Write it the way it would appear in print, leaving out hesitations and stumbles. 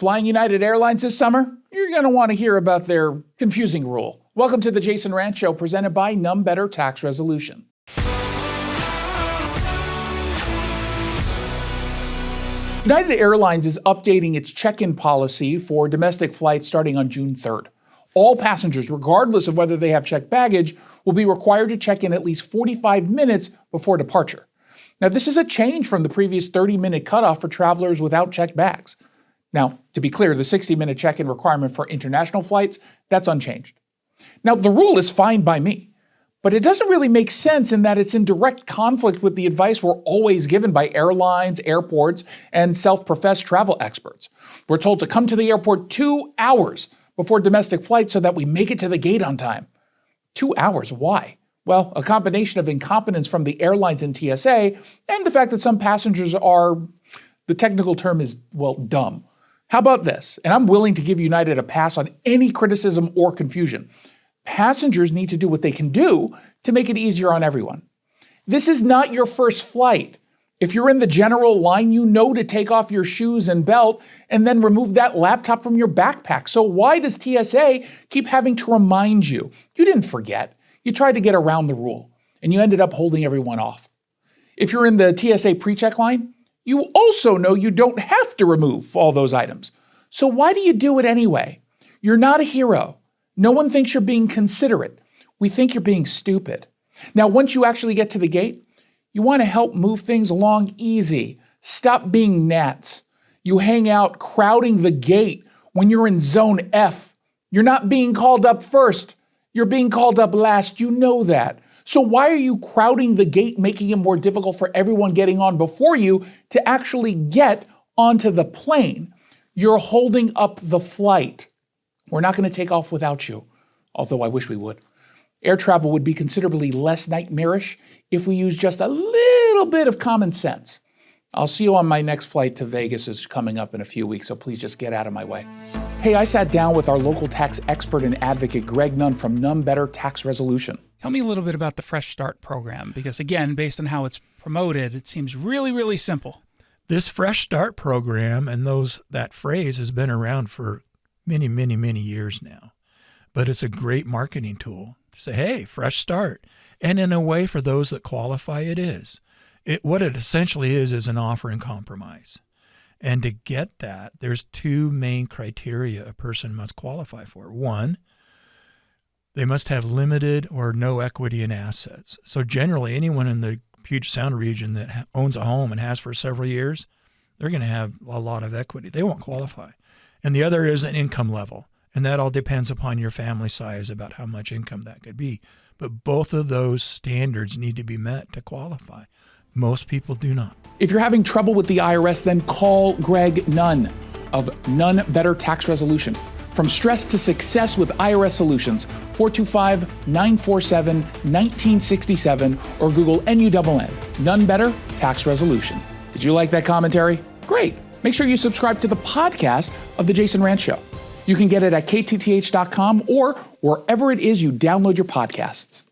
Flying United Airlines this summer? You're going to want to hear about their confusing rule. Welcome to the Jason Rantz Show, presented by None Better Tax Resolution. United Airlines is updating its check-in policy for domestic flights starting on June 3rd. All passengers, regardless of whether they have checked baggage, will be required to check in at least 45 minutes before departure. Now, this is a change from the previous 30-minute cutoff for travelers without checked bags. Now, to be clear, the 60-minute check-in requirement for international flights, that's unchanged. Now, the rule is fine by me, but it doesn't really make sense in that it's in direct conflict with the advice we're always given by airlines, airports, and self-professed travel experts. We're told to come to the airport 2 hours before domestic flights so that we make it to the gate on time. 2 hours, why? Well, a combination of incompetence from the airlines and TSA, and the fact that some passengers are, the technical term is, well, dumb. How about this? And I'm willing to give United a pass on any criticism or confusion. Passengers need to do what they can do to make it easier on everyone. This is not your first flight. If you're in the general line, you know to take off your shoes and belt and then remove that laptop from your backpack. So why does TSA keep having to remind you? You didn't forget. You tried to get around the rule, and you ended up holding everyone off. If you're in the TSA pre-check line, you also know you don't have to remove all those items. So why do you do it anyway? You're not a hero. No one thinks you're being considerate. We think you're being stupid. Now, once you actually get to the gate, you want to help move things along easy. Stop being gnats. You hang out crowding the gate when you're in zone F. You're not being called up first. You're being called up last. You know that. So why are you crowding the gate, making it more difficult for everyone getting on before you to actually get onto the plane? You're holding up the flight. We're not going to take off without you, although I wish we would. Air travel would be considerably less nightmarish if we use just a little bit of common sense. I'll see you on my next flight to Vegas is coming up in a few weeks, so please just get out of my way. Hey, I sat down with our local tax expert and advocate, Greg Nunn from None Better Tax Resolution. Tell me a little bit about the Fresh Start program, because again, based on how it's promoted, it seems really, really simple. This Fresh Start program and that phrase has been around for many, many, many years now. But it's a great marketing tool to say, hey, fresh start. And in a way, for those that qualify, it is. What it essentially is an offer in compromise. And to get that, there's two main criteria a person must qualify for. One, they must have limited or no equity in assets. So generally, anyone in the Puget Sound region that owns a home and has for several years, they're going to have a lot of equity. They won't qualify. And the other is an income level. And that all depends upon your family size about how much income that could be. But both of those standards need to be met to qualify. Most people do not. If you're having trouble with the IRS, then call Greg Nunn of None Better Tax Resolution. From stress to success with IRS Solutions, 425-947-1967, or Google NUNN, None Better Tax Resolution. Did you like that commentary? Great. Make sure you subscribe to the podcast of The Jason Rantz Show. You can get it at KTTH.com or wherever it is you download your podcasts.